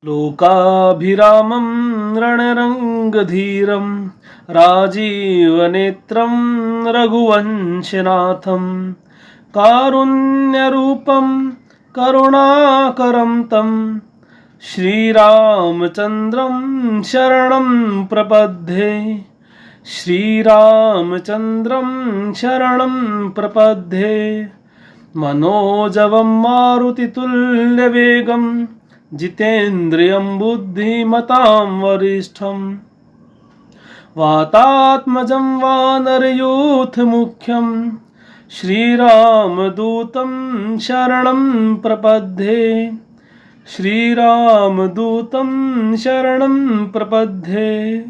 लोकाभिरामं रणरङ्गधीरं राजीवनेत्रं रघुवंशनाथं कारुण्यरूपं करुणाकरं तं श्रीरामचन्द्रं शरणं प्रपद्ये। श्रीरामचन्द्रं शरणं प्रपद्ये। मनोजवं मारुतितुल्यवेगं जितेन्द्रियं बुद्धिमतां वरिष्ठं वातात्मजं वानरयूथमुख्यं श्रीरामदूतं शरणं प्रपद्ये। श्रीरामदूतं शरणं प्रपद्ये।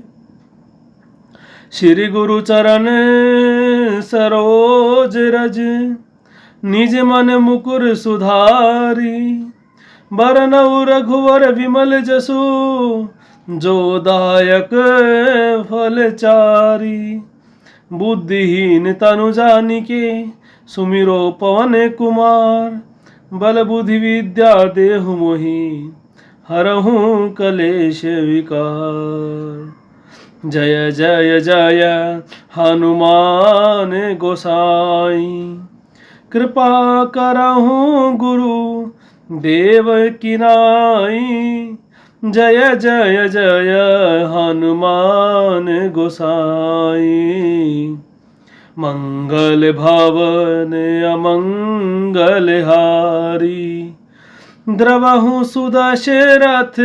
श्री गुरुचरण सरोज रज निज मन मुकुर सुधारी। बरनउँ रघुवर विमल जसु जो दायक फलचारी। बुद्धिहीन तनु जानिके सुमिरो पवन कुमार। बल बुद्धि विद्या देहु मोहि हरहु कलेश विकार। जय जय जय हनुमान गोसाई। कृपा करहु गुरु देव की नाई। जय जय जय हनुमान गोसाई। मंगल भवन अमंगल हारी। द्रवहु सुदशरथ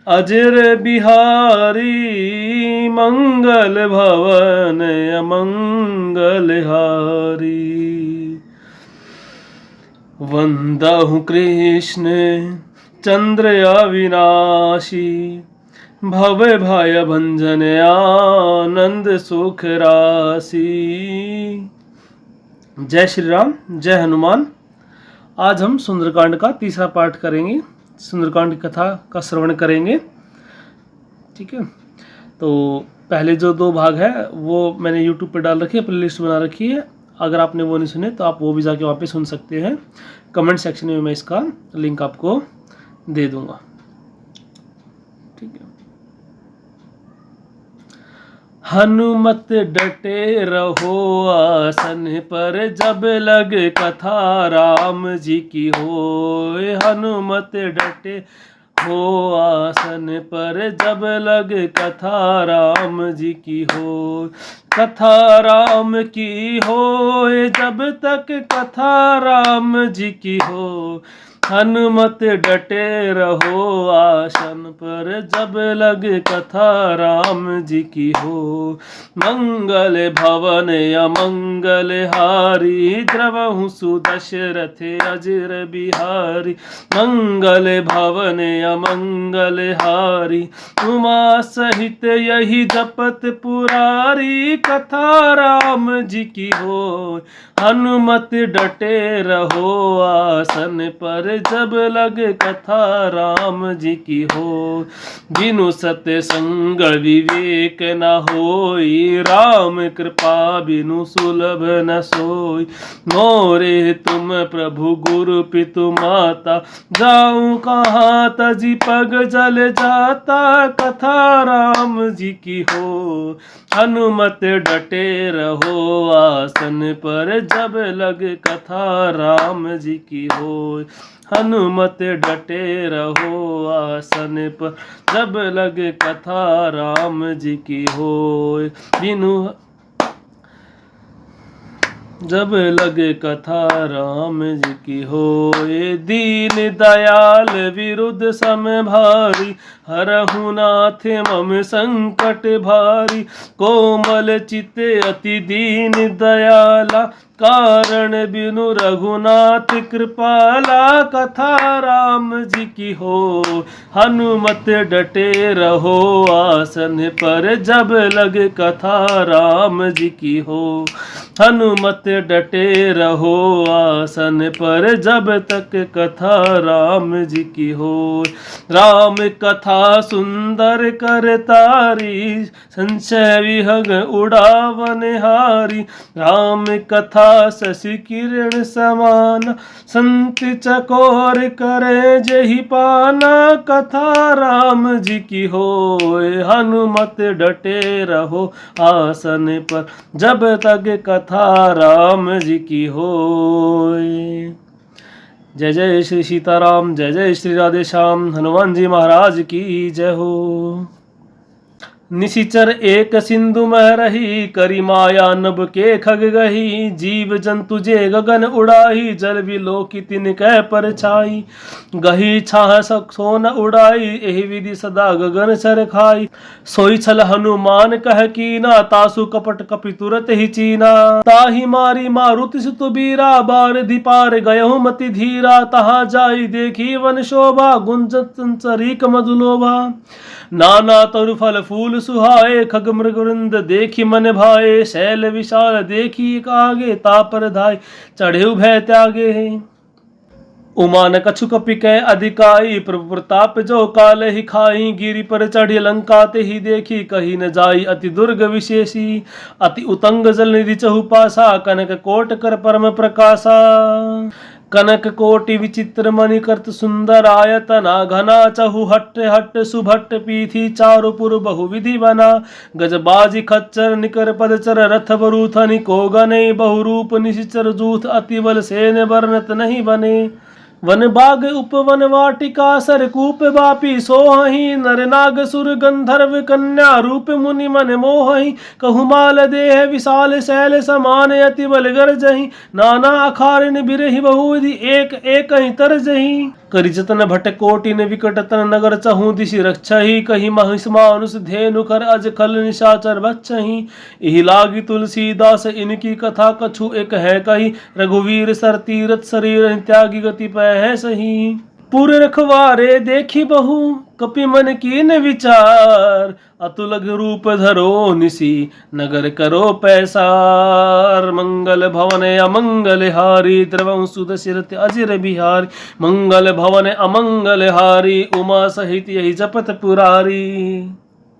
अजर बिहारी। मंगल भवन अमंगल हारी। वंदहु कृष्ण चंद्र अविनाशी। भव भय भंजन आनंद सुख राशि। जय श्री राम, जय हनुमान। आज हम सुंदरकांड का तीसरा पाठ करेंगे। सुंदरकांड की कथा का श्रवण करेंगे। ठीक है, तो पहले जो 2 भाग है वो मैंने YouTube पे डाल रखी है, प्लेलिस्ट बना रखी है। अगर आपने वो नहीं सुने तो आप वो भी जाके वहाँ पे सुन सकते हैं। कमेंट सेक्शन में मैं इसका लिंक आपको दे दूंगा। ठीक है। हनुमत डटे रहो आसन पर, जब लग कथा राम जी की होय। हनुमत डटे हो आसन पर, जब लग कथा राम जी की हो। कथा राम की हो जब तक कथा राम जी की हो। हनुमत डटे रहो आसन पर, जब लग कथा राम जी की हो। मंगल भवन अमंगल हारी। द्रवहु सुदशरथ अजर बिहारी। मंगल भवन अमंगल हारी। उमा सहित यही जपत पुरारी। कथा राम जी की हो। हनुमत डटे रहो आसन पर, जब लग कथा राम जी की हो। बिनु सत्य संग विवेक न होई। राम कृपा बिनु सुलभ न सोई। मोरे तुम प्रभु गुरु पितु माता। जाऊं कहाँ तजी पग जल जाता। कथा राम जी की हो। हनुमत डटे रहो आसन पर, जब लग कथा राम जी की हो। हनुमत डटे रहो आसन पर, जब लग कथा राम जी की होय। बिनु जब लगे कथा राम जी की होए। दीन दयाल विरुद्ध सम भारी। हरहु नाथ मम संकट भारी। कोमल चित अति दीन दयाला। कारण बिनु रघुनाथ कृपाला। कथा राम जी की हो। हनुमत डटे रहो आसन पर, जब लग कथा राम जी की हो। हनुमत डटे रहो आसन पर जब तक कथा राम जी की हो। राम कथा सुंदर कर तारी संशय विहग उड़ावन हारी। राम कथा शशि किरण समान संत चकोर करे जही पाना। कथा राम जी की होय हनुमत डटे रहो आसन पर जब तक कथा राम जी की होय। जय जय श्री सीताराम, जय जय श्री राधे श्याम। हनुमान जी महाराज की जय हो। निशिचर एक सिंधु मह रही करी माया नभ के खग गही। जीव जंतु जे गगन उड़ाई जल विलोकी तिन कह पर छाई। गही छाह सो न उड़ाई एहि विधि सदा गगन सर खाई। सोई छल हनुमान कह कीना तासु कपट कपि तुरत ही चीना। ताहि मारी मारुति सुत बीरा बार दीपार गयहु मति धीरा। तहाँ जाई देखी वन शोभा गुंजत चरिक मधुलोभा। नाना तरु फल फूल सुहाए खग मृग वृंद देखी मन भाए। शैल विशाल देखी एक आगे तापर धाय चढ़े भय त्यागे। उमा न कछु कपि कह अधिकाई प्रभु प्रताप जो काल ही खाई। गिरि पर चढ़ी लंका ते ही देखी कही न जाई अति दुर्ग विशेषी। अति उतंग जल निधि चहुपासा कनक कोट कर परम प्रकाशा। कनक कोटि विचित्र मणिकर्त सुंदर आयतना घना। चहु हट्ट हट्ट सुभट्ट पीथी चारुपुर बहुविधि बना। गजबाजी खच्चर निकर पदचर रथ बरूथनि को गने। बहुरूप निशिचर जूथ अति बल सेन वर्णत नहीं बने। वन बाग उपवन वाटिका सरकूप बापी सोहहि। नर नाग सुर गंधर्व कन्या रूप मुनि मन मोहहि। कहुमाल देह विशाल शैल समान अति बल गरजहि। नाना अखारिन बिरहि बहुविधि एक एक तरजहि। करि जतन भट कोटि न विकट तन नगर चहु दिशि रक्षहि। कहि महिष मानुष धेनु कर अज खल निशाचर बच्चहि। एहि लागी तुलसीदास इनकी कथा कछु एक है कही। रघुवीर सर तीरथ शरीर त्यागी गति पै है सही। पुर रखवारे देखी बहु कपि मन कीन विचार। अतुलग रूप धरो निसी नगर करो पैसार। मंगल भवन अमंगल हारी द्रवं सुदशरथ अजिर बिहारी। मंगल भवन अमंगल हारी उमा सहित यही जपत पुरारी।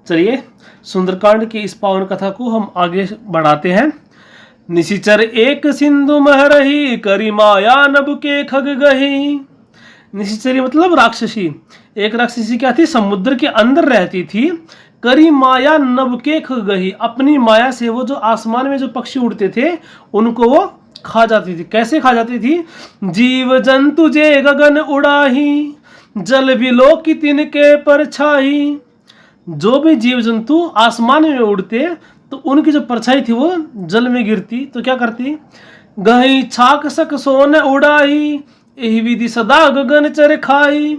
चलिए सुंदरकांड की इस पावन कथा को हम आगे बढ़ाते हैं। निशिचर एक सिंधु मह रही करी माया नभ के खग गही। निशिचरी मतलब राक्षसी। एक राक्षसी क्या थी, समुद्र के अंदर रहती थी। करी माया नभ के खग गही, अपनी माया से वो जो आसमान में जो पक्षी उड़ते थे उनको वो खा जाती थी। कैसे खा जाती थी? जीव जंतु जे गगन उड़ाही जल विलोकी तिनके परछाई। जो भी जीव जंतु आसमान में उड़ते तो उनकी जो परछाई थी वो जल में गिरती तो क्या करती? गही छाक सक सोन उड़ाई एहि विधि सदा गगन चर खाई।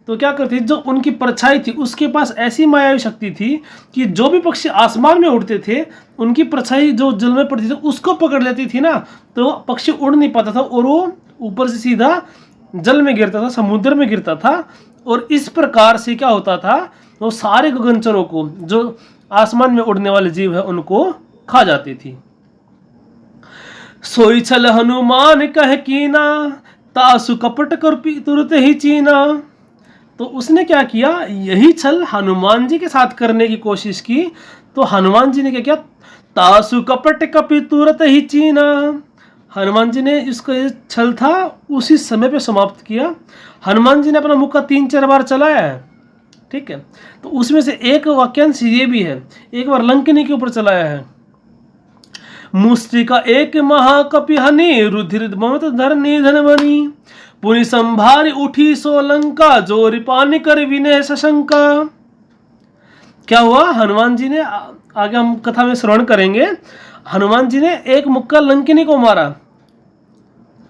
तो क्या करती? जो उनकी परछाई थी उसके पास ऐसी मायावी शक्ति थी कि जो भी पक्षी आसमान में उड़ते थे उनकी परछाई जो जल में पड़ती थी उसको पकड़ लेती थी ना, तो पक्षी उड़ नहीं पाता था और वो ऊपर से सीधा जल में गिरता था, समुद्र में गिरता था। और इस प्रकार से क्या होता था, वो सारे गगनचरों को जो आसमान में उड़ने वाले जीव है उनको खा जाती थी। सोई छल हनुमान कह कीना तासु कपट कर तुरत ही चीना। तो उसने क्या किया, यही छल हनुमान जी के साथ करने की कोशिश की। तो हनुमान जी ने क्या किया, तासु कपट कपि तुरत ही चीना। हनुमान जी ने इसका छल था उसी समय पे समाप्त किया। हनुमान जी ने अपना मुक्का 3-4 बार चलाया है, ठीक है। तो उसमें से एक वाक्यांश ये भी है, एक बार लंकिनी के ऊपर चलाया है। मुष्टिका एक महाकपि हनि रुधिर ममत धर निधन बनी। पुनि संभारी उठी सो लंका जोरि पानी कर विनय सशंका। क्या हुआ? हनुमान जी ने, आगे हम कथा में श्रवण करेंगे, हनुमान जी ने एक मुक्का लंकिनी को मारा।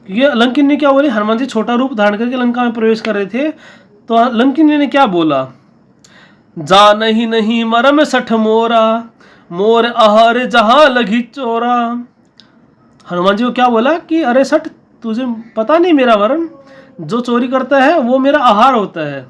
ये लंकिनी क्या बोली? हनुमान जी छोटा रूप धारण करके लंका में प्रवेश कर रहे थे तो लंकिनी ने क्या बोला? जा नहीं मरम सठ मोरा मोर आहार जहां लगी चोरा। हनुमान जी को क्या बोला कि अरे सठ, तुझे पता नहीं मेरा वरण, जो चोरी करता है वो मेरा आहार होता है।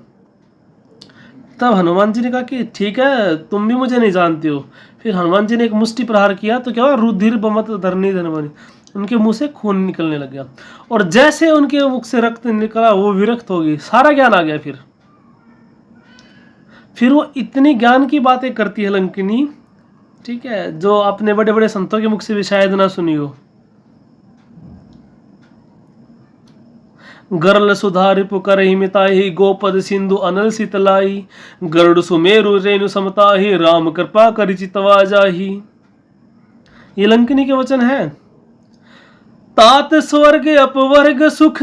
तब हनुमान जी ने कहा कि ठीक है, तुम भी मुझे नहीं जानते हो। फिर हनुमान जी ने एक मुष्टि प्रहार किया तो क्या हुआ? रुधिर बमत धरनी धनवनी, उनके मुंह से खून निकलने लग गया, और जैसे उनके मुख से रक्त निकला वो विरक्त हो गई, सारा ज्ञान आ गया। फिर वो इतनी ज्ञान की बातें करती है लंकिनी, ठीक है, जो अपने बड़े बड़े संतों के मुख से भी शायद ना सुनी हो। गरल सुधारि पुकरहि मिताहि, गोपद सिंधु अनल शीतलाई, गरुड़ सुमेरु रेणु समताहि, राम कृपा करि चितवा जाहि। ये लंकिनी के वचन है। तात स्वर्ग अपवर्ग सुख,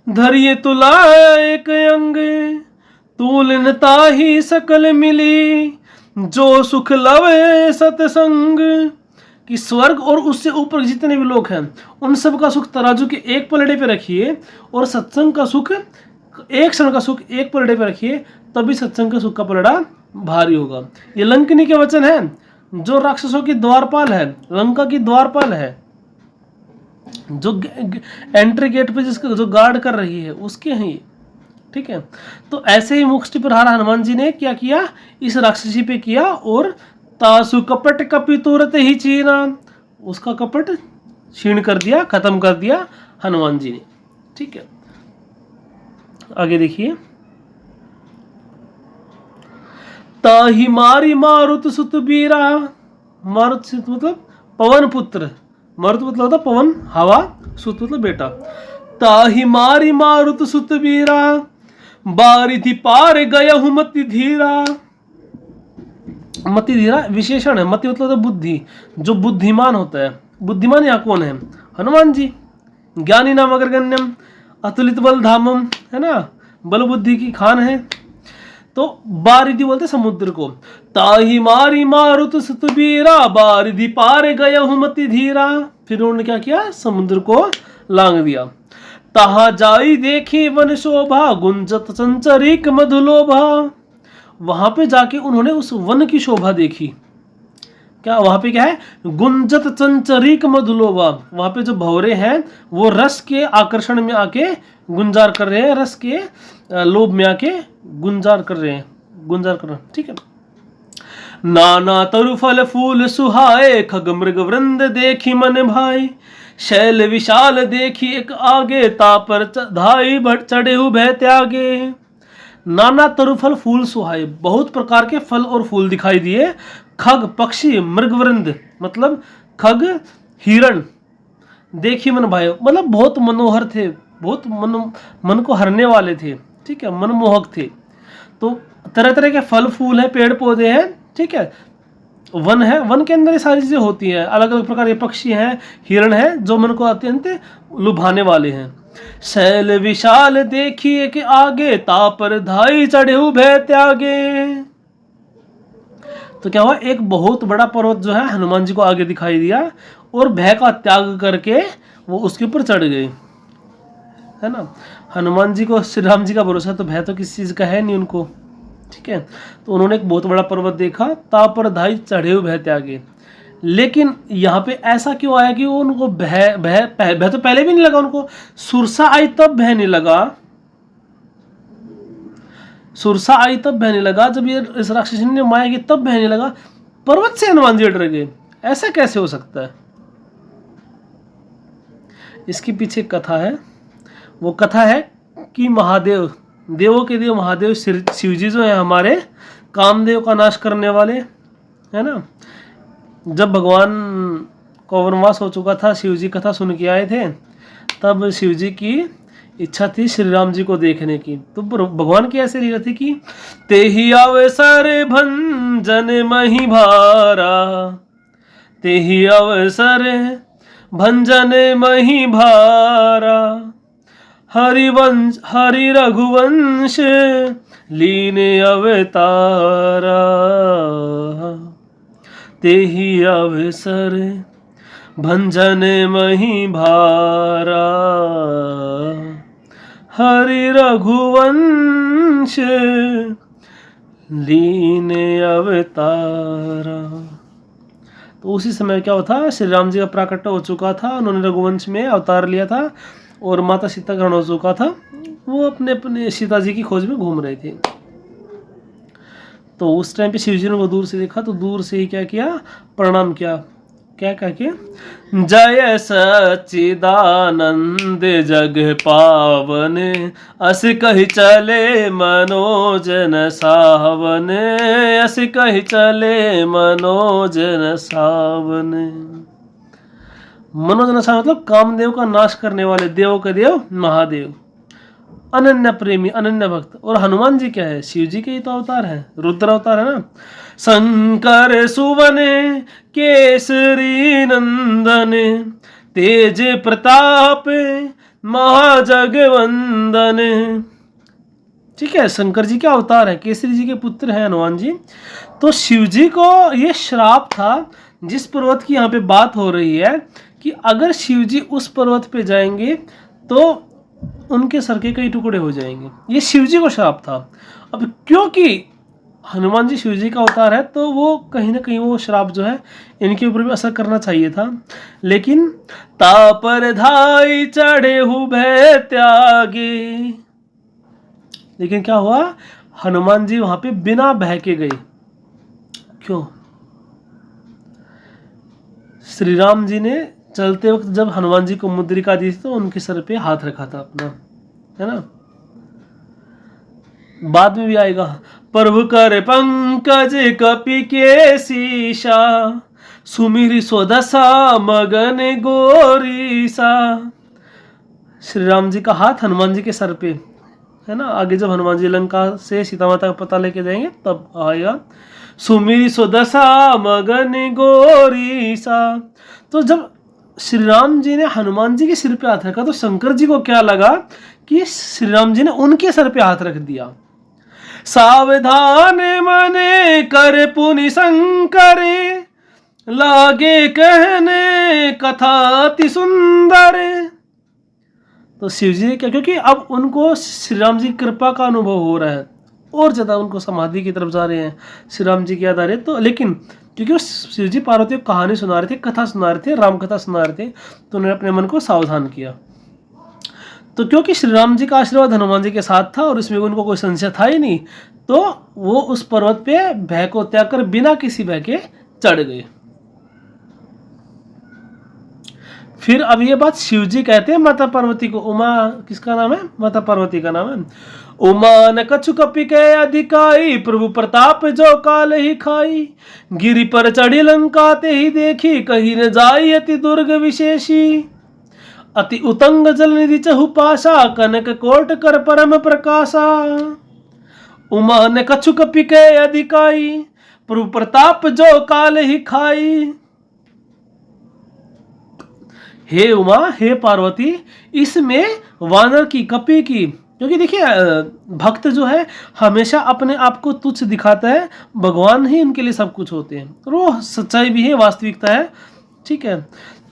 धरिये तुला एक अंग, तूलन ताहि सकल मिली, जो सुख लवे सतसंग। कि स्वर्ग और उससे ऊपर जितने भी लोग हैं उन सब का सुख तराजू के एक पलड़े पे रखिए, और सत्संग का सुख, एक क्षण का सुख एक पलड़े पे रखिए, तभी सत्संग का सुख का पलड़ा भारी होगा। ये लंकिनी के वचन है, जो राक्षसों की द्वारपाल है, लंका की द्वारपाल है, जो एंट्री गेट पे जिसका जो गार्ड कर रही है उसके हैं ये, ठीक है। तो ऐसे ही मुष्टि प्रहार हनुमान जी ने क्या किया, इस राक्षसी पे किया, और तासु कपट कपि तुरत ही चीना, उसका कपट छीण कर दिया, खत्म कर दिया हनुमान जी ने, ठीक है। आगे देखिए, ताहि मारी मारुत सुत बीरा, मारुत सुत मतलब पवन पुत्र, मारुत मतलब होता पवन हवा, सुत मतलब बेटा। ताहि मारी मारुत सुत बीरा, बारिधि पार गया हूं मति धीरा। मति धीरा विशेषण है, मति मतलब तो बुद्धि, जो बुद्धिमान होता है। बुद्धिमान यहाँ कौन है, हनुमान जी। ज्ञानी नाम अग्रगण्यम, अतुलित बल धामम, है ना, बल बुद्धि की खान है। तो बारिधि बोलते समुद्र को, ताहि मारी मारुत सुतबीरा, बारिधि पार गया हूं मति धीरा। फिर उन्होंने क्या किया, समुद्र को लांग दिया। तहा जाई देखी वन शोभा, गुंजत संचरिक मधुलोभा। वहां पे जाके उन्होंने उस वन की शोभा देखी। क्या वहां पे क्या है, गुंजत चंचरिक मधुलोभा, वहां पे जो भंवरे हैं वो रस के आकर्षण में आके गुंजार कर रहे हैं, रस के लोभ में आके गुंजार कर रहे हैं, गुंजार कर रहे हैं, ठीक है। नाना तरु फल फूल सुहाए, खग मृग वृंद देखी मन भाई, शैल विशाल देखी एक आगे, तापर धाई भट चढ़े हु भय त्यागे। नाना तरुफल फूल सुहाए, बहुत प्रकार के फल और फूल दिखाई दिए। खग पक्षी, मृगवृंद मतलब खग हिरण, देखी मन भाई मतलब बहुत मनोहर थे, बहुत मन को हरने वाले थे, ठीक है, मनमोहक थे। तो तरह तरह के फल फूल हैं, पेड़ पौधे हैं, ठीक है, वन है, वन के अंदर ये सारी चीजें होती हैं। अलग अलग प्रकार के पक्षी हैं, हिरण हैं, जो मन को अत्यंत लुभाने वाले हैं। शैल विशाल देखिए के आगे, तापर धाई चढ़े भय त्यागे। तो क्या हुआ, एक बहुत बड़ा पर्वत जो है हनुमान जी को आगे दिखाई दिया, और भय का त्याग करके वो उसके ऊपर चढ़ गए, है ना। हनुमान जी को श्री राम जी का भरोसा, तो भय तो किसी चीज का है नहीं उनको, ठीक है। तो उन्होंने एक बहुत बड़ा पर्वत देखा, तापर धाई चढ़े भय त्यागे। लेकिन यहाँ पे ऐसा क्यों आया कि वो उनको भय तो पहले भी नहीं लगा उनको, सुरसा आई तब भय नहीं लगा, सुरसा आई तब भय नहीं लगा, जब ये इस राक्षसी ने माया की तब भय नहीं लगा, पर्वत से हनुमान जी डर गए। ऐसा कैसे हो सकता है? इसके पीछे कथा है। वो कथा है कि महादेव, देवों के देव महादेव शिव जी जो है हमारे, कामदेव का नाश करने वाले, है ना। जब भगवान को वनवास हो चुका था, शिव जी कथा सुन के आए थे, तब शिव जी की इच्छा थी श्री राम जी को देखने की। तो भगवान की ऐसी लीला थी कि ते ही अवसर भंजन मही भारा, ते ही अवसर भंजन मही भारा, हरिवंश हरि रघुवंश लीन अवतारा, तेहि अवसर भंजन मही भारा, हरि रघुवंश लीन अवतारा। तो उसी समय क्या हुआ था, श्री राम जी का प्राकट्य हो चुका था, उन्होंने रघुवंश में अवतार लिया था, और माता सीता ग्रहण हो चुका था। वो अपने अपने सीता जी की खोज में घूम रहे थे। तो उस टाइम पे शिव जी ने वो दूर से देखा, तो दूर से ही क्या किया, प्रणाम किया, क्या कह के, जय सच्चिदानंद जग पावन, अस कहि चले मनोजन सावन, अस कहि चले मनोजन सावन। मनोजन सावन मतलब कामदेव का नाश करने वाले, देवों के देव महादेव, अनन्य प्रेमी, अनन्य भक्त। और हनुमान जी क्या है, शिव जी के ही तो अवतार है, रुद्र अवतार है ना। शंकर सुवन केसरी नंदन, तेज प्रताप महाजगवंदन। ठीक है, शंकर जी के अवतार है, केसरी जी के पुत्र हैं हनुमान जी। तो शिव जी को ये श्राप था, जिस पर्वत की यहाँ पे बात हो रही है, कि अगर शिव जी उस पर्वत पे जाएंगे तो उनके सर के कई टुकड़े हो जाएंगे। ये शिव जी को श्राप था। अब क्योंकि हनुमान जी शिव जी का अवतार है, तो वो कहीं ना कहीं वो श्राप जो है इनके ऊपर भी असर करना चाहिए था। लेकिन तापर धाई चढ़े हु भय त्यागे, लेकिन क्या हुआ, हनुमान जी वहां पे बिना भय के गए। क्यों? श्री राम जी ने चलते वक्त जब हनुमान जी को मुद्रिका दी थी तो उनके सर पे हाथ रखा था अपना, है ना। बाद में भी आएगा, प्रभु कर पंकज कपि के शीशा, सुमिरि स्वदशा मगन गोरीसा। श्री राम जी का हाथ हनुमान जी के सर पे है ना। आगे जब हनुमान जी लंका से सीता माता का पता लेके जाएंगे तब आएगा, सुमिरि स्वदशा मगन गोरीसा। तो जब श्री राम जी ने हनुमान जी के सिर पे हाथ रखा तो शंकर जी को क्या लगा कि श्री राम जी ने उनके सर पे हाथ रख दिया। सावधान मने कर पुनि शंकर, लागे कहने कथा अति सुंदर। तो शिव जी ने क्या, क्योंकि अब उनको श्री राम जी की कृपा का अनुभव हो रहा है, और ज्यादा उनको समाधि की तरफ जा रहे हैं, श्री राम जी की याद आ रही है। तो लेकिन क्योंकि वो शिव जी पार्वती को कहानी सुना रहे थे, कथा सुना रहे थे, राम कथा सुना रहे थे, तो उन्होंने अपने मन को सावधान किया। तो क्योंकि श्री राम जी का आशीर्वाद हनुमान जी के साथ था और इसमें उनको कोई संशय था ही नहीं, तो वो उस पर्वत पे भय को त्याग कर बिना किसी भय के चढ़ गए। फिर अब ये बात शिव जी कहते हैं माता पार्वती को। उमा किसका नाम है? माता पार्वती का नाम है। उमा न कछु कपि के अधिकाई, प्रभु प्रताप जो काल ही खाई। गिरि पर चढ़ी लंका ते ही देखी, कहीं न जाई अति दुर्ग विशेषी। अति उतंग जल निधि चहु पासा, कनक कोट कर परम प्रकाशा। उमा ने कछु कपि के अधिकाई, प्रभु प्रताप जो काल ही खाई। हे उमा, हे पार्वती, इसमें वानर की, कपि की, क्योंकि देखिए भक्त जो है हमेशा अपने आप को तुच्छ दिखाता है, भगवान ही उनके लिए सब कुछ होते हैं, और वो सच्चाई भी है, वास्तविकता है। ठीक है,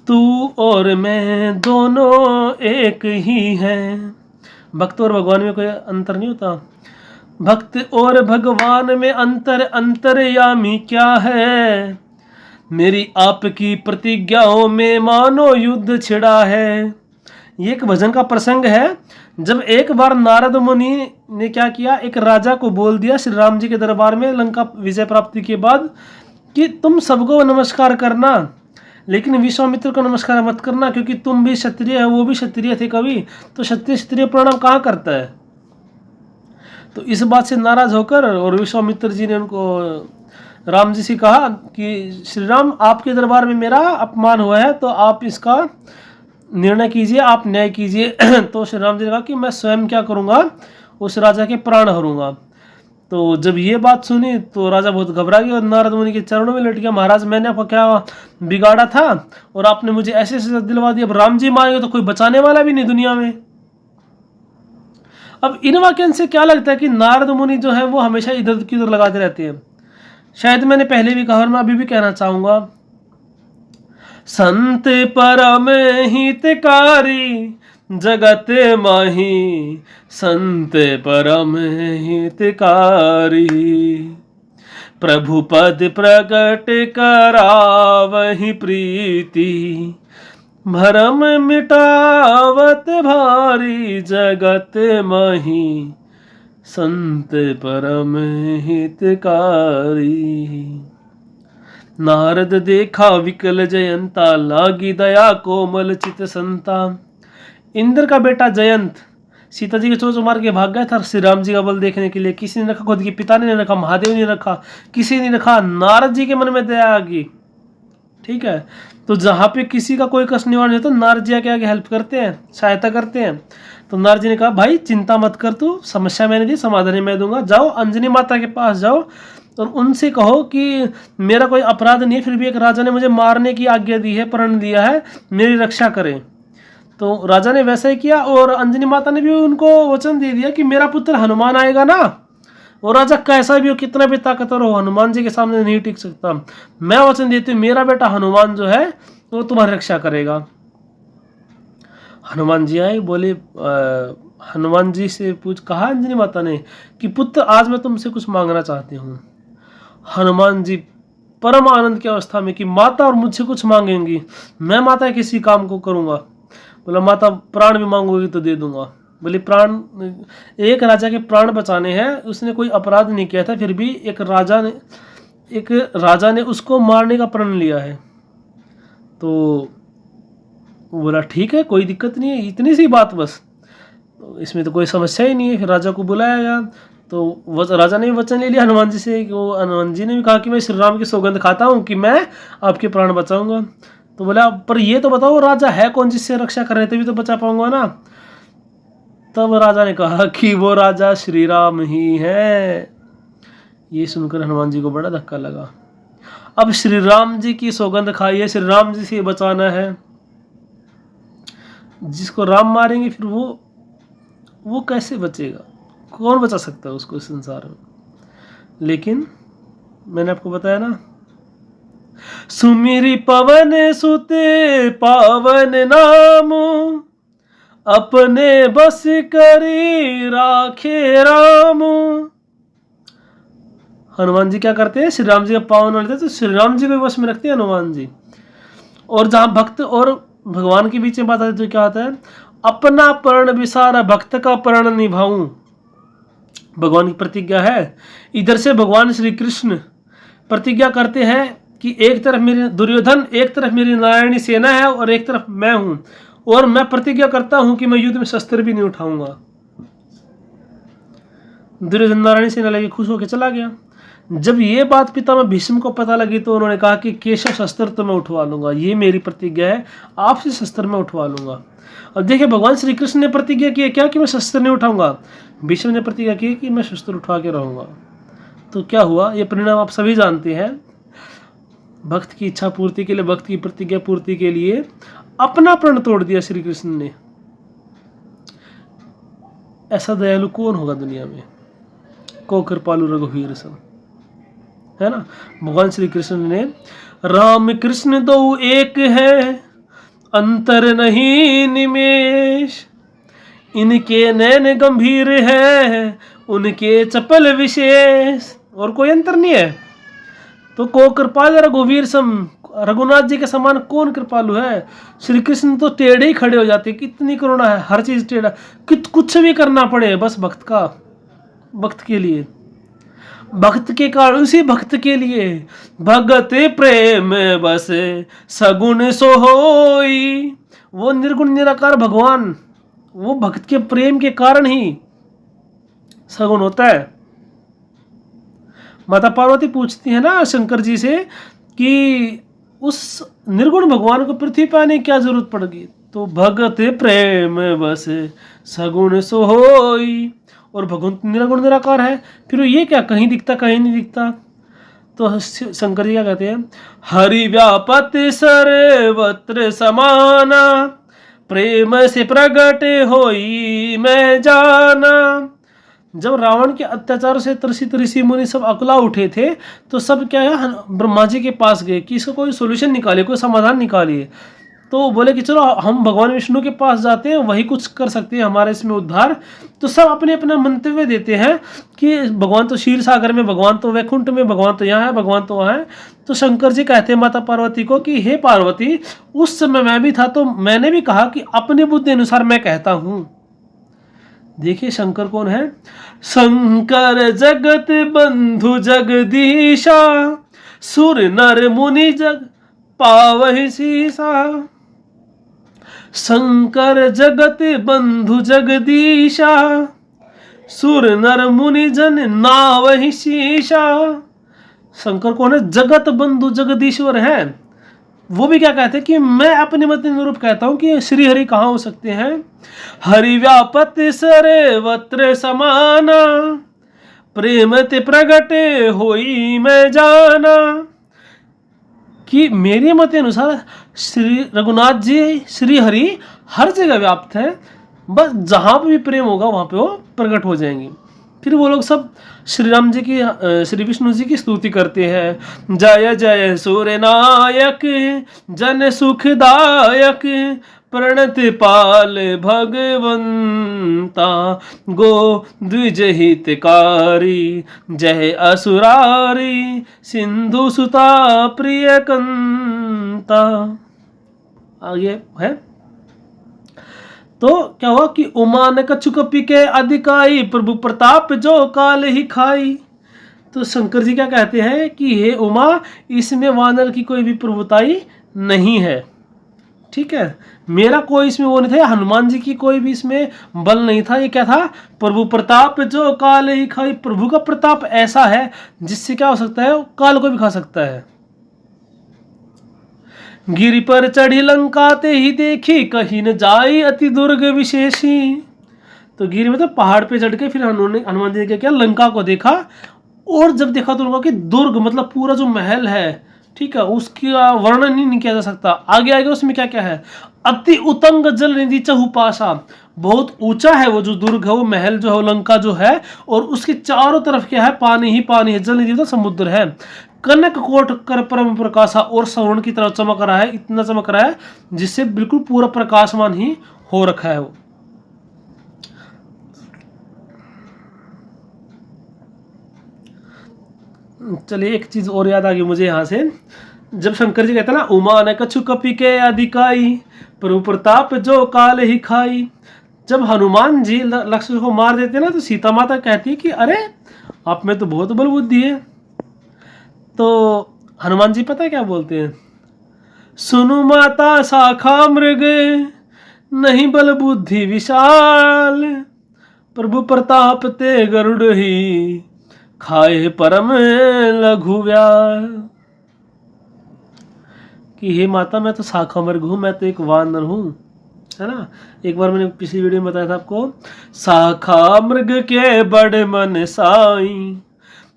तू और मैं दोनों एक ही हैं। भक्त और भगवान में कोई अंतर नहीं होता। भक्त और भगवान में अंतर, अंतर्यामी क्या है? मेरी आपकी प्रतिज्ञाओं में मानो युद्ध छिड़ा है। ये एक भजन का प्रसंग है। जब एक बार नारद मुनि ने क्या किया, एक राजा को बोल दिया श्री राम जी के दरबार में लंका विजय प्राप्ति के बाद कि तुम सबको नमस्कार करना, लेकिन विश्वामित्र को नमस्कार मत करना, क्योंकि तुम भी क्षत्रिय है, वो भी क्षत्रिय थे कवि, तो क्षत्रिय प्रणाम कहाँ करता है। तो इस बात से नाराज होकर और विश्वामित्र जी ने उनको राम जी से कहा कि श्री राम, आपके दरबार में मेरा अपमान हुआ है, तो आप इसका निर्णय कीजिए, आप न्याय कीजिए। तो श्री राम जी ने कहा कि मैं स्वयं क्या करूंगा, उस राजा के प्राण हरूंगा। तो जब ये बात सुनी तो राजा बहुत घबरा गया और नारद मुनि के चरणों में लट गया। महाराज, मैंने आपको क्या बिगाड़ा था और आपने मुझे ऐसे ऐसे दिलवा दिया, अब राम जी मारेंगे तो कोई बचाने वाला भी नहीं दुनिया में। अब इन वाक्यों से क्या लगता है कि नारद मुनि जो है वो हमेशा इधर की उधर लगाते रहते हैं। शायद मैंने पहले भी कहा और मैं अभी भी कहना चाहूंगा, संत परम हितकारी जगत माही, संत परम हितकारी। प्रभु पद प्रकट करावहि प्रीति, भरम मिटावत भारी जगत माही, संत परम हितकारी। नारद देखा विकल जयंता, लागी दया कोमल चित संता। इंद्र का बेटा जयंत सीता जी के चोच मार के भाग गया था श्री राम जी का बल देखने के लिए। किसी ने रखा, खुद के पिता ने नहीं रखा, महादेव ने रखा, किसी ने रखा, नारद जी के मन में दया आ गई। ठीक है, तो जहाँ पे किसी का कोई कष्ट निवारण होता है तो नारद जी के आगे हेल्प करते हैं, सहायता करते हैं। तो नारद जी ने कहा भाई चिंता मत कर, तू समस्या मैंने दी, समाधान मैं दूंगा। जाओ अंजनी माता के पास जाओ और उनसे कहो कि मेरा कोई अपराध नहीं है, फिर भी एक राजा ने मुझे मारने की आज्ञा दी है, प्रण दिया है, मेरी रक्षा करें। तो राजा ने वैसा ही किया और अंजनी माता ने भी उनको वचन दे दिया कि मेरा पुत्र हनुमान आएगा ना, वो राजा कैसा भी हो, कितना भी ताकतवर हो, हनुमान जी के सामने नहीं टिक सकता। मैं वचन देती हूँ मेरा बेटा हनुमान जो है वो तुम्हारी रक्षा करेगा। हनुमान जी आए, बोले हनुमान जी से कहा अंजनी माता ने कि पुत्र आज मैं तुमसे कुछ मांगना चाहती हूँ। हनुमान जी परम आनंद की अवस्था में कि माता और मुझसे कुछ मांगेंगी, मैं माता किसी काम को करूँगा। बोला माता प्राण भी मांगोगी तो दे दूंगा। बोले प्राण, एक राजा के प्राण बचाने हैं, उसने कोई अपराध नहीं किया था, फिर भी एक राजा ने उसको मारने का प्रण लिया है। तो बोला ठीक है कोई दिक्कत नहीं है, इतनी सी बात बस, तो इसमें तो कोई समस्या ही नहीं है। फिर राजा को बुलाया गया, तो राजा ने भी वचन ले लिया हनुमान जी से। हनुमान जी ने भी कहा कि मैं श्री राम की सौगंध खाता हूँ कि मैं आपके प्राण बचाऊंगा। तो बोला पर ये तो बताओ राजा है कौन जिससे रक्षा कर रहे थे, भी तो बचा पाऊंगा ना। तब राजा ने कहा कि वो राजा श्री राम ही है। ये सुनकर हनुमान जी को बड़ा धक्का लगा। अब श्री राम जी की सौगंध खाई है, श्री राम जी से बचाना है। जिसको राम मारेंगे फिर वो कैसे बचेगा, कौन बचा सकता है उसको इस संसार में। लेकिन मैंने आपको बताया ना, सुमिरी पवन सुते पावन नाम, अपने बस करी राखे राम। हनुमान जी क्या करते हैं, श्री राम जी का पावन लेते हैं तो श्री राम जी को बस में रखते हैं हनुमान जी। और जहां भक्त और भगवान के बीच में बात आती है तो क्या आता है, अपना प्रण विसारा भक्त का प्रण निभाऊं। भगवान की प्रतिज्ञा है। इधर से भगवान श्री कृष्ण प्रतिज्ञा करते हैं कि एक तरफ मेरी दुर्योधन, एक तरफ मेरी नारायणी सेना है और एक तरफ मैं हूं, और मैं प्रतिज्ञा करता हूं कि मैं युद्ध में शस्त्र भी नहीं उठाऊंगा। दुर्योधन नारायणी सेना लेके खुश होकर चला गया। जब ये बात पितामह भीष्म को पता लगी तो उन्होंने कहा कि केशव शस्त्र तो मैं उठवा लूंगा, ये मेरी प्रतिज्ञा है, आपसे शस्त्र मैं उठवा लूंगा। अब देखिए भगवान श्री कृष्ण ने प्रतिज्ञा की क्या कि मैं शस्त्र नहीं उठाऊंगा, भीष्म ने प्रतिज्ञा की कि मैं शस्त्र उठा के रहूंगा। तो क्या हुआ, ये परिणाम आप सभी जानते हैं। भक्त की इच्छा पूर्ति के लिए, भक्त की प्रतिज्ञा पूर्ति के लिए अपना प्रण तोड़ दिया श्री कृष्ण ने। ऐसा दयालु कौन होगा दुनिया में, को कृपालु रघुवीर सम, है ना। भगवान श्री कृष्ण ने राम कृष्ण दो एक है, अंतर नहीं निमेश, इनके नैन गंभीर है, उनके चपल विशेष, और कोई अंतर नहीं है। तो को कृपाल रघुवीर सम, रघुनाथ जी के समान कौन कृपालु है। श्री कृष्ण तो टेढ़े ही खड़े हो जाते, कितनी करुणा है, हर चीज टेढ़ा, कुछ भी करना पड़े बस भक्त के लिए, भक्त के कारण, उसी भक्त के लिए। भगत प्रेम बस सगुण सोहोई, वो निर्गुण निराकार भगवान, वो भक्त के प्रेम के कारण ही सगुण होता है। माता पार्वती पूछती है ना शंकर जी से कि उस निर्गुण भगवान को पृथ्वी पर आने की क्या जरूरत पड़ गई। तो भगत प्रेम बस सगुण सोहोई, और भगवान निर्गुण निराकार है, फिर ये क्या कहीं दिखता कहीं नहीं दिखता। तो शंकर जी क्या कहते हैं, हरि व्यापत सर्वत्र समाना, प्रेम से प्रगट होई मैं जाना। जब रावण के अत्याचार से त्रसित ऋषि मुनि सब अकुला उठे थे तो सब क्या है, ब्रह्मा जी के पास गए कि इसका कोई सोल्यूशन निकालिए, कोई समाधान निकालिए। तो बोले कि चलो हम भगवान विष्णु के पास जाते हैं, वही कुछ कर सकते हैं हमारे इसमें उद्धार। तो सब अपने अपना मंतव्य देते हैं कि भगवान तो क्षीर सागर में, भगवान तो वैकुंठ में, भगवान तो यहाँ है, भगवान तो वहाँ है। तो शंकर जी कहते हैं माता पार्वती को कि हे पार्वती, उस समय मैं भी था तो मैंने भी कहा कि अपनी बुद्धि अनुसार मैं कहता हूँ। देखिए शंकर कौन है, शंकर जगत बंधु जगदीशा, सुर नर मुनि जग पावहि सीसा, शंकर जगत बंधु जगदीशा, सुर नर मुनि जन नावहि शीशा। शंकर कौन है? जगत बंधु जगदीश्वर है। वो भी क्या कहते हैं कि मैं अपने मत निरूप कहता हूं कि श्री हरि कहाँ हो सकते हैं? हरि व्यापति सर्वत्र समाना, प्रेम ते प्रगटे होई मैं जाना। कि मेरे मत अनुसार श्री रघुनाथ जी, श्री हरि हर जगह व्याप्त है, बस जहां पर भी प्रेम होगा वहां पे वो प्रकट हो जाएंगे। फिर वो लोग सब श्री राम जी की, श्री विष्णु जी की स्तुति करते हैं। जय जय सूर्य नायक जन सुखदायक, प्रणत पाल भगवंता, गो द्विज हितकारी, जय असुरारी, सिंधु सुता प्रिय कंता। आगे है तो क्या हुआ कि उमा ने कछु कपि के अधिकाई, प्रभु प्रताप जो काल ही खाई। तो शंकर जी क्या कहते हैं कि हे उमा, इसमें वानर की कोई भी प्रभुताई नहीं है। ठीक है, मेरा कोई इसमें वो नहीं था, हनुमान जी की कोई भी इसमें बल नहीं था। ये क्या था? प्रभु प्रताप जो काल ही खाई। प्रभु का प्रताप ऐसा है जिससे क्या हो सकता है? काल को भी खा सकता है। गिरि पर चढ़ी लंका ते ही देखी, कहीं न जाई अति दुर्ग विशेषी। तो गिरि मतलब पहाड़ पे चढ़ के फिर हनुमान जी ने क्या लंका को देखा, और जब देखा तो उनका कि दुर्ग मतलब पूरा जो महल है, ठीक है, उसका वर्णन ही नहीं किया जा सकता। आगे आगे उसमें क्या क्या है? अति उतंग जल निधि चहुपाशा, बहुत ऊंचा है वो जो दुर्ग है, वो महल जो है, लंका जो है, और उसके चारों तरफ क्या है? पानी ही पानी है। जल निधि तो समुद्र है। कनक कोट कर परम प्रकाशा, और स्वर्ण की तरह चमक रहा है, इतना चमक रहा है जिससे बिल्कुल पूरा प्रकाशमान ही हो रखा है वो। चलिए एक चीज और याद आ गई मुझे यहाँ से। जब शंकर जी कहते हैं ना, उमा ने कछु कपि के अधिकाई, प्रभु प्रताप जो काल ही खाई। जब हनुमान जी लक्ष्मण को मार देते हैं ना, तो सीता माता कहती है कि अरे आप में तो बहुत बल बुद्धि है। तो हनुमान जी पता है क्या बोलते हैं? सुनु माता शाखा मृग, नहीं बल बुद्धि विशाल, प्रभु प्रताप ते गरुड़ ही, खाए परम लघु व्याल। कि हे माता, मैं तो शाखा मृग हूं, मैं तो एक वानर हूं, है ना। एक बार मैंने पिछली वीडियो में बताया था आपको, शाखा मृग के बड़े मन साई,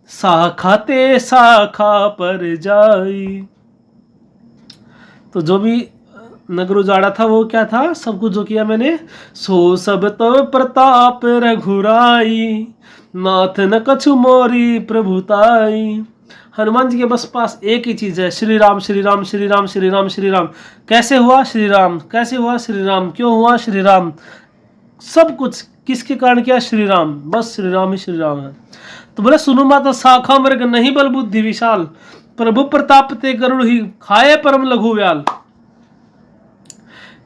शाखा ते शाखा पर जाई। तो जो भी नगर उजाड़ा था वो क्या था? सब कुछ जो किया मैंने, सो सब तो प्रताप रघुराई, नाथ न कछु मोरी प्रभुताई। हनुमान जी के बस पास एक ही चीज है, श्री राम श्री राम श्री राम श्री राम श्री राम। कैसे हुआ? श्री राम। कैसे हुआ? श्री राम। क्यों हुआ? श्री राम। सब कुछ किसके कारण किया? श्री राम। बस श्री राम ही श्री राम है। तो बोले सुनो माता शाखा मृग, नहीं बल बुद्धि विशाल, प्रभु प्रताप ते गरुड़ ही, खाए परम लघु व्याल।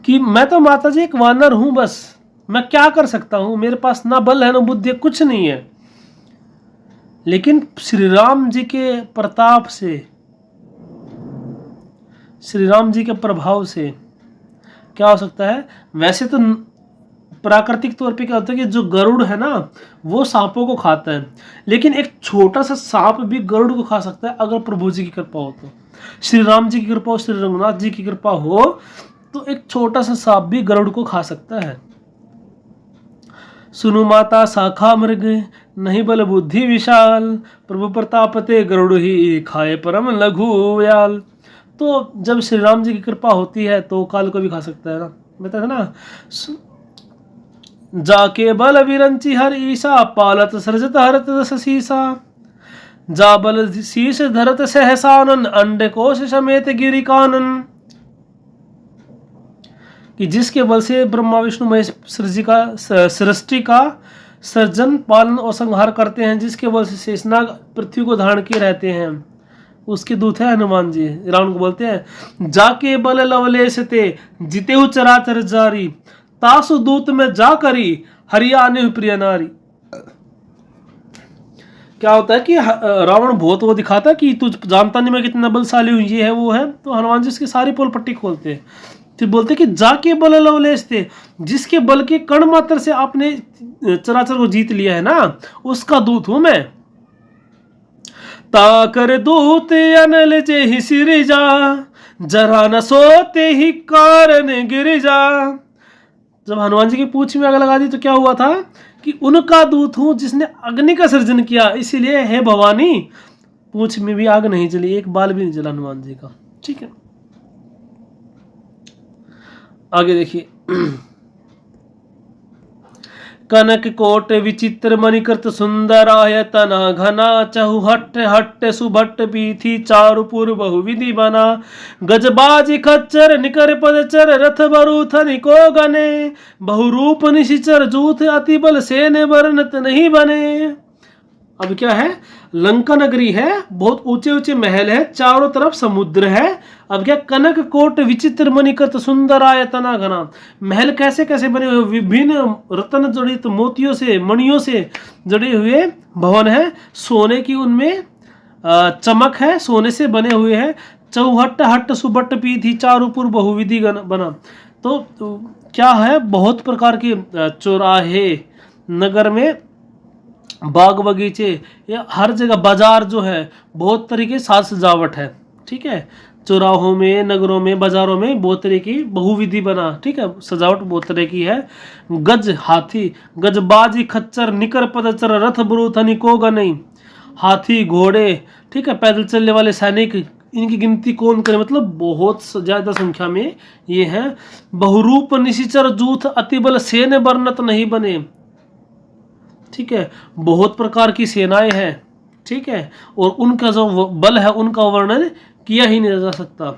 कि मैं तो माता जी एक वानर हूं, बस मैं क्या कर सकता हूं? मेरे पास ना बल है ना बुद्धि, कुछ नहीं है। लेकिन श्री राम जी के प्रताप से, श्री राम जी के प्रभाव से क्या हो सकता है? वैसे तो प्राकृतिक तौर पे क्या होता है कि जो गरुड़ है ना, वो सांपों को खाता है, लेकिन एक छोटा सा सांप भी गरुड़ को खा सकता है अगर प्रभु जी की कृपा हो तो। श्री राम जी की कृपा हो, श्री रघुनाथ जी की कृपा हो, तो एक छोटा सा सांप भी गरुड़ को खा सकता है। सुनु माता शाखा मृग, नहीं बल बुद्धि विशाल, प्रभु प्रताप ते गरुड़ ही, खाए परम लघु व्याल। तो जब श्री राम जी की कृपा होती है तो काल को भी खा सकता है ना। बताया ना, जाके बल विरंची हर ईसा, पालत सृजत हरत दस शीसा, जा बल शीश धरत सहसानन, अंड कोश समेत गिरि कानन। कि जिसके बल से ब्रह्मा विष्णु महेश सृष्टि का सर्जन पालन और संहार करते हैं, जिसके बल से शेषनाग पृथ्वी को धारण किए रहते हैं, उसके दूत है हनुमान जी। रावण को बोलते हैं, जाके बल लवलेश ते, जिते हु चराचर जारी, तासु दूत में जा करी, हरियाने प्रिय नारी। क्या होता है कि रावण बहुत वो दिखाता है कि तू जानता नहीं मैं कितना बलशाली हूँ, ये है वो है। तो हनुमान जी उसकी सारी पोल पट्टी खोलते हैं, फिर बोलते कि जाके बल लवलेश थे, जिसके बल के कण मात्र से आपने चराचर को जीत लिया है ना, उसका दूत हूं मैं। ताकर दूत अनल जे ही सिर जा, जरा न सोते ही कारण गिर जा। जब हनुमान जी की पूंछ में आग लगा दी तो क्या हुआ था कि उनका दूत हूं जिसने अग्नि का सृजन किया, इसीलिए हे भवानी पूंछ में भी आग नहीं जली, एक बाल भी नहीं जला हनुमान जी का। ठीक है, आगे देखिए। कनक कोट विचित्र मणिकृत सुंदर आयतना घना, चहु हट्ट हट्ट सुभट्ट पीथी चारुपुर बहुविधि बना। गजबाज खच्चर निकर पदचर रथ बरूथ निको गने, बहुरूप निशिचर जूथ अति बल सेन वर्णत नहीं बने। अब क्या है, लंका नगरी है, बहुत ऊंचे ऊंचे महल है, चारों तरफ समुद्र है। अब क्या, कनक कोट विचित्र मणिकृत सुंदर आयतना घना, महल कैसे कैसे बने हुए, विभिन्न रत्न जड़ित मोतियों से मणियों से जड़े हुए भवन है, सोने की उनमें चमक है, सोने से बने हुए हैं। चौहट्ट हट्ट सुबट्ट पीथी चारुपुर बहुविधि बना। तो क्या है, बहुत प्रकार के चौराहे नगर में, बाग बगीचे, या हर जगह बाजार जो है, बहुत तरीके साज सजावट है। ठीक है, चौराहों में, नगरों में, बाजारों में बहुत तरह की बहुविधि बना। ठीक है, सजावट बहुत तरह की है। गज हाथी, गजबाजी खच्चर निकर पदचर रथ बरूथ निको गनई, हाथी घोड़े, ठीक है, पैदल चलने वाले सैनिक, इनकी गिनती कौन करे, मतलब बहुत ज्यादा संख्या में ये है। बहुरूप निशिचर जूथ अतिबल सेन बरनत नहीं बने। ठीक है, बहुत प्रकार की सेनाएं हैं। ठीक है, और उनका जो बल है उनका वर्णन किया ही नहीं जा सकता।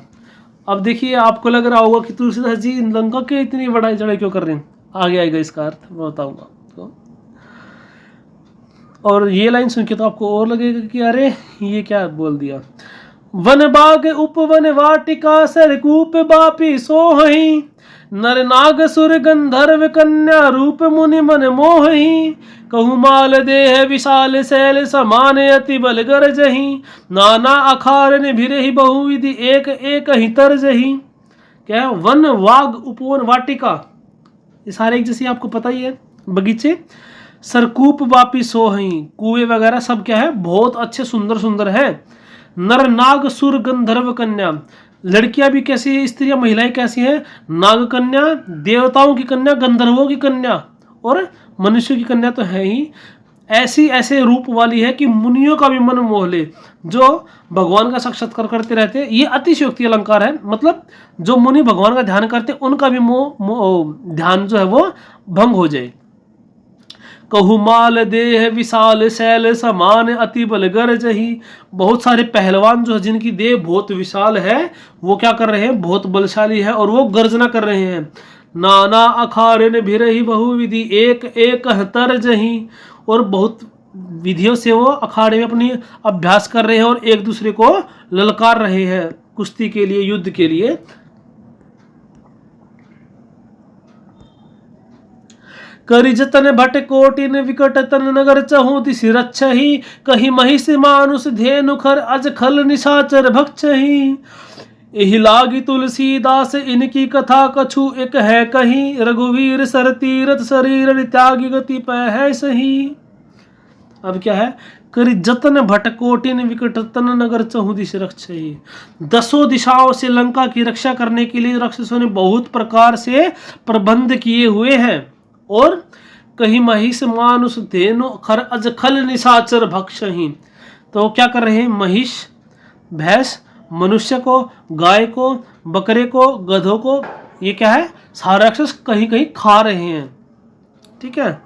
अब देखिए, आपको लग रहा होगा कि तुलसीदास जी लंका के इतनी बढ़ाई चढ़ाई क्यों कर रहे हैं, आगे आएगा इसका अर्थ मैं बताऊंगा आपको। और ये लाइन सुन के तो आपको और लगेगा कि अरे ये क्या बोल दिया। वन बाग उपवन वाटिका सरकूप बापी सोहई, नर नाग सुर गंधर्व कन्या रूप मुनि मन मोहि। कहूमाल देह विशाल शैल समान अति बल गरजहि, नाना अखारन भिरहि बहुविधि एक एक ही तरजहि। क्या है, वन वाग उपवन वाटिका, ये सारे एक जैसे आपको पता ही है, बगीचे। सरकूप वापी सोहई, कुएं वगैरह सब क्या है, बहुत अच्छे सुंदर सुंदर है। नर नाग सुर गंधर्व कन्या, लड़कियां भी कैसी है, स्त्रियां महिलाएं कैसी है, नाग कन्या देवताओं की कन्या, गंधर्वों की कन्या, और मनुष्य की कन्या तो है ही। ऐसी ऐसे रूप वाली है कि मुनियों का भी मन मोह ले, जो भगवान का साक्षात्कार करते रहते हैं। ये अतिशयोक्ति अलंकार है, मतलब जो मुनि भगवान का ध्यान करते उनका भी ध्यान जो है वो भंग हो जाए। कहूमाल देह विशाल शैल समान अति बल गरजहि, बहुत सारे पहलवान जो है जिनकी देह बहुत विशाल है, वो क्या कर रहे हैं, बहुत बलशाली है और वो गर्जना कर रहे हैं। नाना अखाड़े भिरहि बहुविधि एक एक तरजहि, और बहुत विधियों से वो अखाड़े में अपनी अभ्यास कर रहे हैं और एक दूसरे को ललकार रहे हैं कुश्ती के लिए, युद्ध के लिए। करि जतन भट कोटिन विकट तन नगर चहु दिशि रक्षहि, कहि महिष मानुष धेनु खर अज खल निशाचर भक्षहि। एहि लागी तुलसीदास इनकी कथा कछु एक है कही, रघुवीर सर तीरथ शरीर त्यागी गति पै है सही। अब क्या है, करि जतन भट कोटिन विकट तन नगर चहु दिशि रक्षहि, दसों दिशाओं से लंका की रक्षा करने के लिए राक्षसों ने बहुत प्रकार से प्रबंध किए हुए हैं। और कहीं महिष मानुष धेनु खर अज खल निशाचर भक्षहि, तो क्या कर रहे हैं, महिष भैंस, मनुष्य को, गाय को, बकरे को, गधों को, ये क्या है, सारे राक्षस कहीं कहीं खा रहे हैं। ठीक है,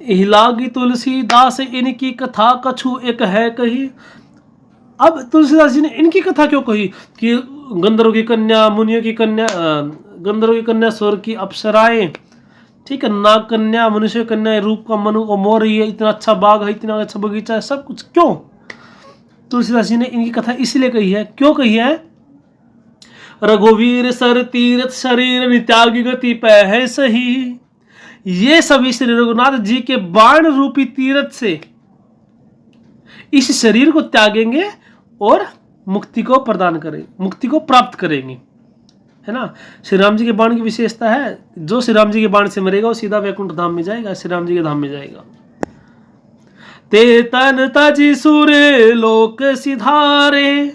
इलागी तुलसीदास इनकी कथा कछु एक है कही। अब तुलसीदास जी ने इनकी कथा क्यों कही कि गंधर्व की कन्या, मुनियों की कन्या, गंधर्व की कन्या, स्वर्ग की अप्सराएं, ठीक है, नाग कन्या, मनुष्य कन्या, रूप का मनु को मोर रही है, इतना अच्छा बाग है, इतना अच्छा बगीचा है, सब कुछ क्यों तुलसीदास जी ने इनकी कथा इसलिए कही है, क्यों कही है, रघुवीर सर तीरथ शरीर नित्यागी गति पै है सही। ये सभी श्री रघुनाथ जी के बाण रूपी तीरथ से इस शरीर को त्यागेंगे और मुक्ति को प्रदान करेंगे, मुक्ति को प्राप्त करेंगे, है ना। श्री राम जी के बाण की विशेषता है, जो श्री राम जी के बाण से मरेगा वो सीधा वैकुंठ धाम में जाएगा, श्री राम जी के धाम में जाएगा। ते तन तजी सुर लोक सिधारे,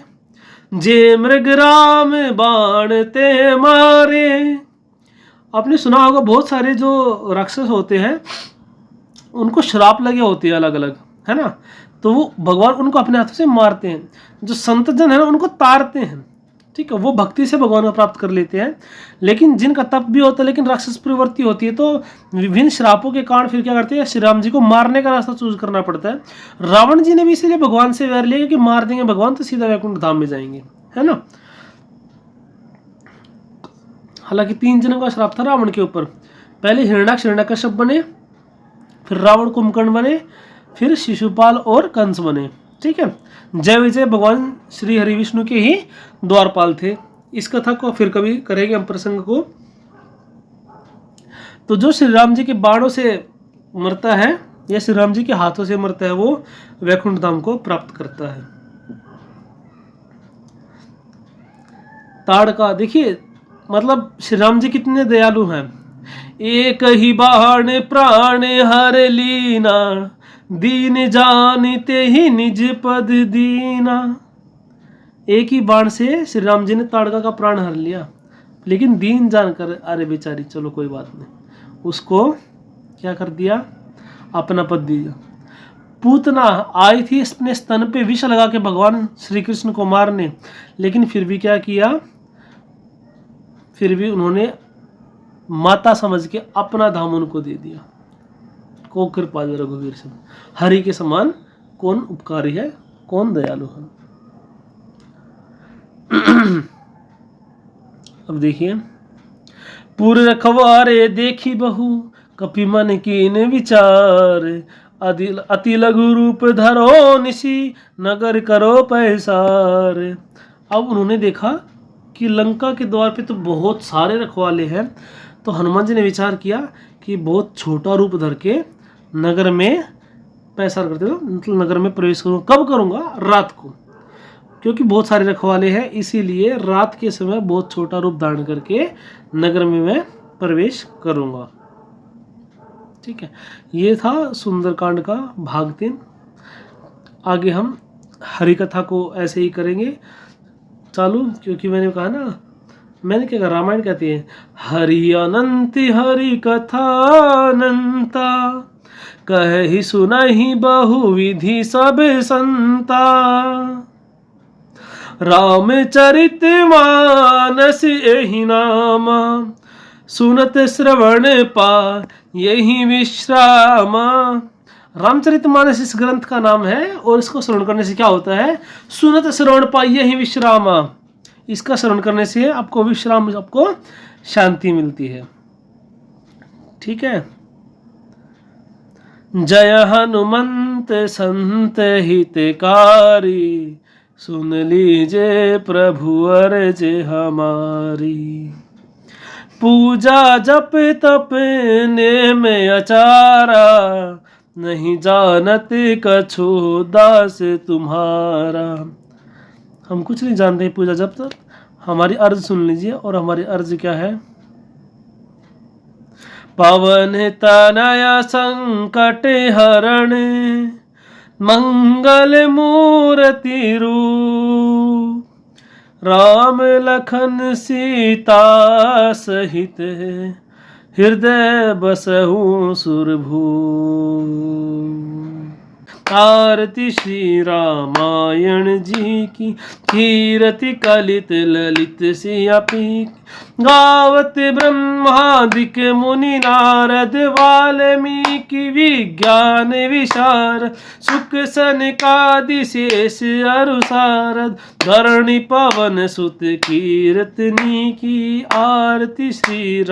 जे मृग राम बाण ते मारे। आपने सुना होगा बहुत सारे जो राक्षस होते हैं उनको श्राप लगे होते हैं अलग अलग, है ना, तो वो भगवान उनको अपने हाथों से मारते हैं। जो संत जन है ना उनको तारते हैं, ठीक है, वो भक्ति से भगवान को प्राप्त कर लेते हैं। लेकिन जिनका तप भी होता है लेकिन राक्षस प्रवृत्ति होती है, तो विभिन्न श्रापों के कारण फिर क्या करते हैं, श्री राम जी को मारने का रास्ता चूज करना पड़ता है। रावण जी ने भी इसीलिए भगवान से वैर लिया कि मार देंगे भगवान तो सीधा वैकुंठ धाम में जाएंगे, है ना। हालांकि 3 जनों का श्राप था रावण के ऊपर। पहले हिरण्याक्ष हिरण्यकश्यप बने, फिर रावण कुंभकर्ण बने, फिर शिशुपाल और कंस बने, ठीक है। जय विजय भगवान श्री हरि विष्णु के ही द्वारपाल थे। इस कथा को फिर कभी करेंगे हम प्रसंग को। तो जो श्री राम जी के बाणों से मरता है या श्री राम जी के हाथों से मरता है वो वैकुंठ धाम को प्राप्त करता है। ताड़का देखिए, मतलब श्री राम जी कितने दयालु हैं। एक ही बाण प्राण हर लीना, दीन जानते ही निज पद दीना। एक ही बाण से श्री राम जी ने ताड़का का प्राण हर लिया, लेकिन दीन जानकर अरे बेचारी चलो कोई बात नहीं, उसको क्या कर दिया, अपना पद दिया। पूतना आई थी अपने स्तन पे विष लगा के भगवान श्री कृष्ण को मारने, लेकिन फिर भी क्या किया, फिर भी उन्होंने माता समझ के अपना धाम उनको दे दिया। को कृपा रघुवीर से, हरि के समान कौन उपकारी है, कौन दयालु है। अब देखिए, पूर रखवारे देखी बहु, कपि मन कीन विचार, अति लघु रूप धरो निशी, नगर करो पैसार। अब उन्होंने देखा कि लंका के द्वार पे तो बहुत सारे रखवाले हैं, तो हनुमान जी ने विचार किया कि बहुत छोटा रूप धर के नगर में पैसार करते हो, मतलब नगर में प्रवेश करूँगा। कब करूँगा, रात को, क्योंकि बहुत सारे रखवाले हैं, इसीलिए रात के समय बहुत छोटा रूप धारण करके नगर में मैं प्रवेश करूँगा, ठीक है। ये था सुंदरकांड का भाग 3। आगे हम हरि कथा को ऐसे ही करेंगे चालू, क्योंकि मैंने कहा ना, मैंने क्या कहा, रामायण कहती है हरि अनंति हरि कथा अनंता, कहि सुनहि बहु विधि सब संता, रामचरित मानस यही नामा, सुनत श्रवण पा यही विश्रामा। रामचरितमानस इस ग्रंथ का नाम है, और इसको श्रवण करने से क्या होता है, सुनत श्रवण पा यही विश्रामा। इसका श्रवण करने से आपको विश्राम, आपको शांति मिलती है, ठीक है। जय हनुमंत संत हितकारी, सुन लीजे प्रभु अर्ज हमारी। पूजा जप तप नेम अचारा, नहीं जानत कछु दास तुम्हारा। हम कुछ नहीं जानते पूजा जप तप, हमारी अर्ज सुन लीजिए। और हमारी अर्ज क्या है, पवन तनय संकट हरण, मंगल मूर्ति रूप, राम लखन सीता सहित, हृदय बसहु सुरभू। आरती श्री रामायण जी की, कीरति कलित ललित सियापी, गावत ब्रह्मादिक मुनि नारद, वाल्मीकि विज्ञान विशारद, सुख सनकादि शेष अरु सारद, धरणी पवन सुत कीरतनी की। आरती श्री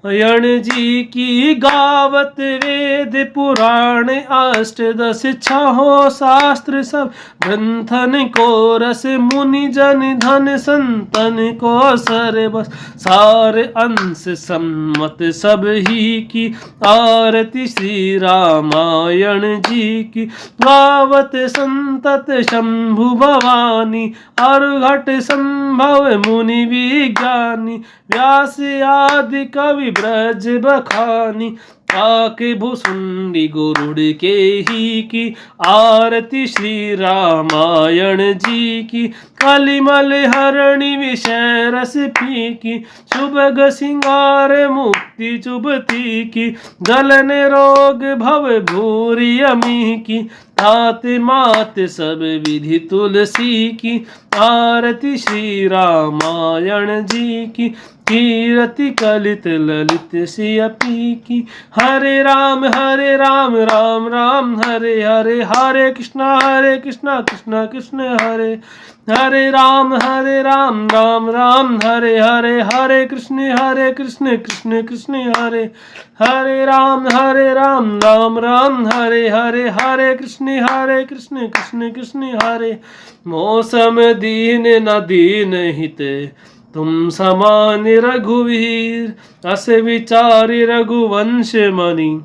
यण जी की गावत वेद पुराण अष्टदश छहो शास्त्र सब ग्रंथन को रस मुनि जन धन संतन को सर्वस सार अंश सम्मत सब ही की आरती श्री रामायण जी की गावत संतत शंभु भवानी और घट संभव मुनि विज्ञानी व्यास आदि कवि ब्रज बखानी आके भुसुंडी गुरुड़ के ही की आरती श्री रामायण जी की कलिमल हरणी विषय रस पी की शुभग सिंगार मुक्ति चुभती की गलन रोग भव भूरी अमी की तात मात सब विधि तुलसी की आरती श्री रामायण जी की कीरति कलित ललित सियपी की हरे राम राम राम हरे हरे हरे कृष्णा कृष्णा कृष्ण हरे हरे राम राम राम हरे हरे हरे कृष्ण कृष्ण हरे हरे राम राम राम हरे हरे हरे कृष्ण कृष्ण हरे मौसम दीन न दीन हित तुम समान रघुवीर अस विचारी रघुवंश मणि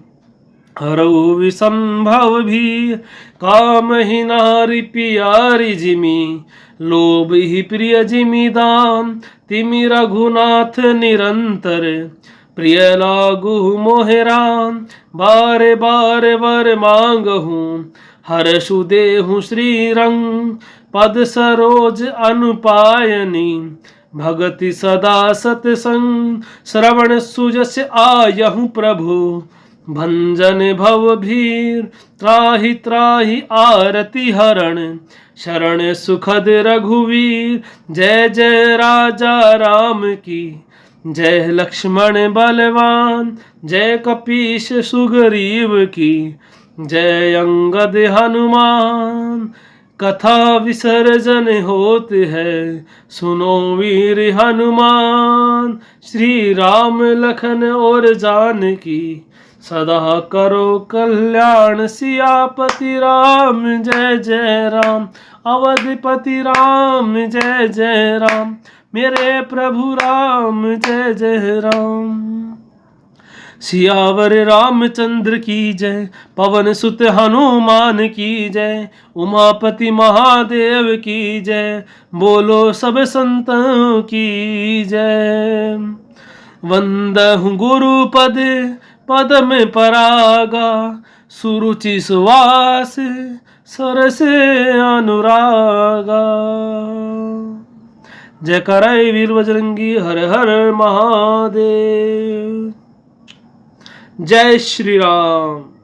हरऊ विसंभव भी काम ही नारी पियारी जिमी लोभ ही प्रिय जिमी दाम तिमि रघुनाथ निरंतर प्रिय लागु मोहे राम बारे बारे वर मांगहूँ हर्षु देहु श्री रंग पद सरोज अनुपायनी भगति सदा सतसंग श्रवण सुजस आयहु प्रभु भंजन भव भीर त्राहि त्राहि आरती हरण शरण सुखद रघुवीर जय जय राजा राम की जय लक्ष्मण बलवान जय कपीश सुग्रीव की जय अंगद हनुमान कथा विसर्जन होत है सुनो वीर हनुमान श्री राम लखन और जानकी सदा करो कल्याण सियापति राम जय जय राम अवधपति राम जय जय राम मेरे प्रभु राम जय जय राम सियावर रामचंद्र की जय पवन सुत हनुमान की जय उमापति महादेव की जय बोलो सब संतों की जय वंदहु गुरुपद पद में परागा सुरुचि सुवास सरस अनुरागा जय कराय वीर बजरंगी हर हर महादेव जय श्री राम।